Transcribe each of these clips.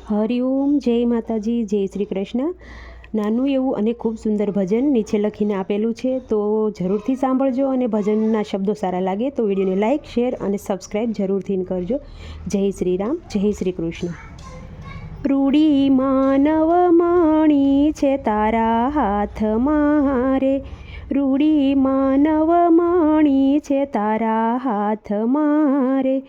હરિઓમ, જય માતાજી, જય શ્રી કૃષ્ણ. નાનું એવું અને ખૂબ સુંદર ભજન નીચે લખીને આપેલું છે, તો જરૂરથી સાંભળજો. અને ભજનના શબ્દો સારા લાગે તો વિડીયોને લાઇક, શેર અને સબસ્ક્રાઈબ જરૂરથી કરજો. જય શ્રી રામ, જય શ્રી કૃષ્ણ. રૂડી માનવ મણી છે તારા હાથમાં રે, રૂડી માનવ મણી છે તારા હાથમાં રે.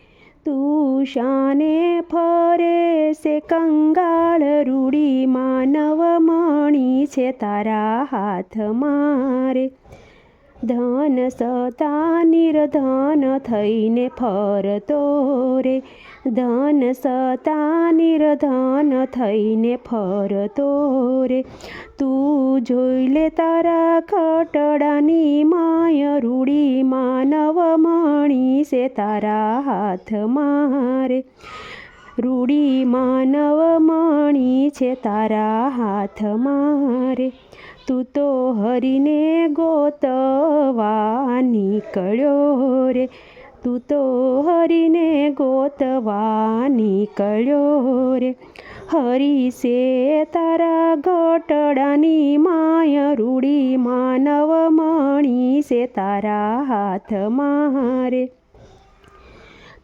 તું શાને ફરે છે કંગાળ, રૂડી માનવ મણી છે તારા હાથમાં રે. ધન સતા નિર્ધન થઈને ફરતો રે, ધન સતા નિર્ધન થઈને ફરતો રે. તું જોઈ લે તારા ખટડાની માય, રૂડી માનવ મણી છે તારા હાથમાં રે. રૂડી માનવ મણી છે તારા હાથમાં રે. તું તો હરીને ગોતવા નીકળ્યો રે, તું તો હરીને ગોતવા નીકળ્યો રે. હરી છે તારા ઘટડાની માય, રૂડી માનવ મણી છે તારા હાથમાં રે.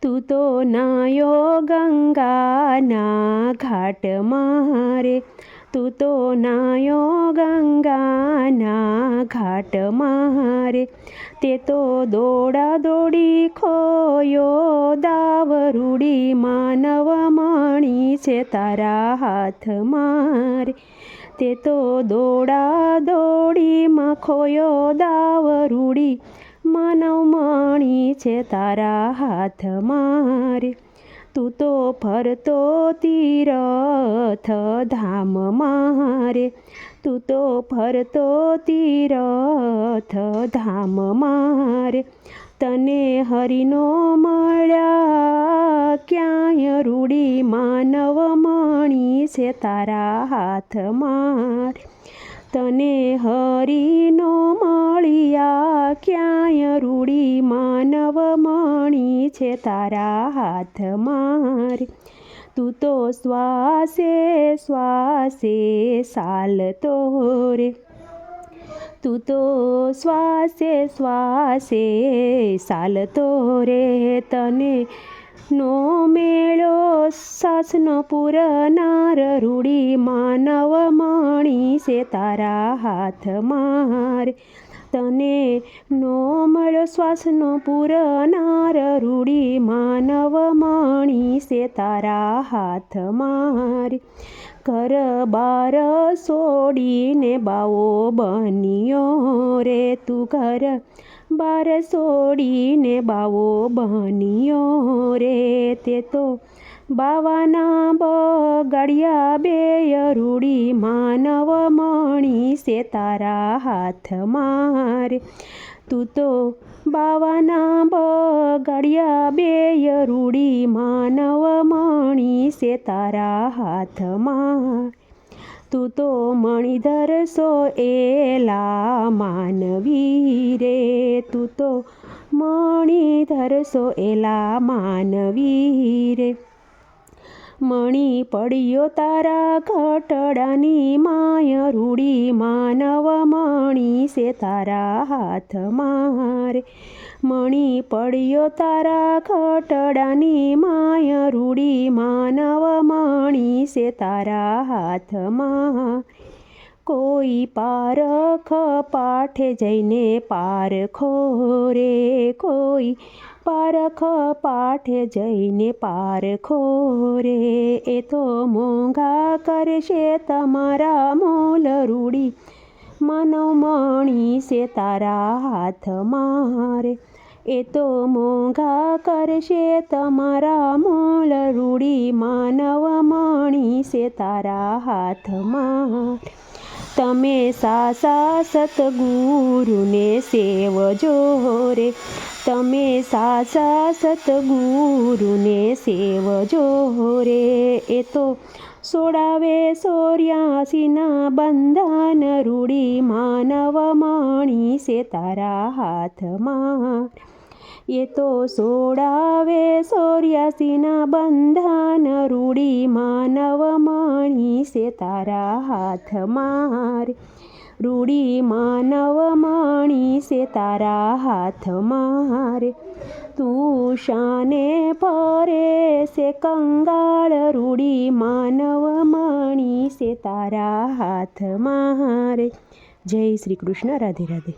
તું તો નાયો ગંગાના ઘાટમાં રે, તું તો નાયો ગંગાના ઘાટમાં રે. તે તો દોડા દોડી ખોયો દાવ, રૂડી માનવ મણી છે તારા હાથમાં રે. તે તો દોડા દોડીમાં ખોયો દાવ, રૂડી માનવ મણી છે તારા હાથમાં રે. તું તો ફરતો તીરથ ધામમાં રે, તું તો ફરતો તીરથ ધામમાં રે. તને હરિનો મળ્યા ક્યાંય, રૂડી માનવ મણી છે તારા હાથમાં રે. તને હરિનો મળ્યા ક્યાંય, રૂડી માનવ મણી છે તારા હાથમાં રે. તું તો શ્વાસે શ્વાસે ચાલતો રે, તું તો શ્વાસે શ્વાસે ચાલતો રે. તને નો મેળો સાસનો પૂરનાર, રૂડી માનવ મણી છે તારા હાથમાં રે. તને નો મળ્યો શ્વાસનો પૂરનાર, રૂડી માનવ મણી છે તારા હાથમાં રે. ઘર બાર છોડીને બાવો બન્યો રે, તું ઘર બાર છોડીને બાવો બન્યો રે. તે તો બાવાના બગાડ્યા બેય, રૂડી માનવ મણી છે તારા હાથમાં રે. તું તો બાવાના બગાડ્યા બેય, રૂડી માનવ મણી છે તારા હાથમાં. તું તો મણિધર સોએલા માનવી રે, તું તો મણિધર સોએલા માનવી રે. મણી પડ્યો તારા ઘટડાની માય, રૂડી માનવ મણી છે તારા હાથમાં રે. મણી પડ્યો તારા ઘટડાની માય, રૂડી માનવ મણી છે તારા હાથમાં. કોઈ પારખ પાઠે જઈને પારખો રે, કોઈ પારખ પાઠે જઈને પારખો રે. એ તો મોંઘા કરશે તમારા મૂલ, રૂડી માનવ મણી છે તારા હાથમાં રે. એ તો મોંઘા કરશે તમારા મૂલ, રૂડી માનવ મણી છે તારા હાથમાં. તમે સાસા સતગુરુને સેવજો રે, તમે સાસા સતગુરુને સેવજો રે. એ તો સોડાવે 84ના બંધન, રૂડી માનવ મણી છે તારા હાથમાં. એ તો સોડાવે 84ના બંધન, રૂડી માનવ મણી છે તારા હાથમાં રે. રૂડી માનવ મણી છે તારા હાથમાં રે. તું શાને ફરે છે કંગાળ, રૂડી માનવ મણી છે તારા હાથમાં રે. જય શ્રી કૃષ્ણ. રાધે રાધે.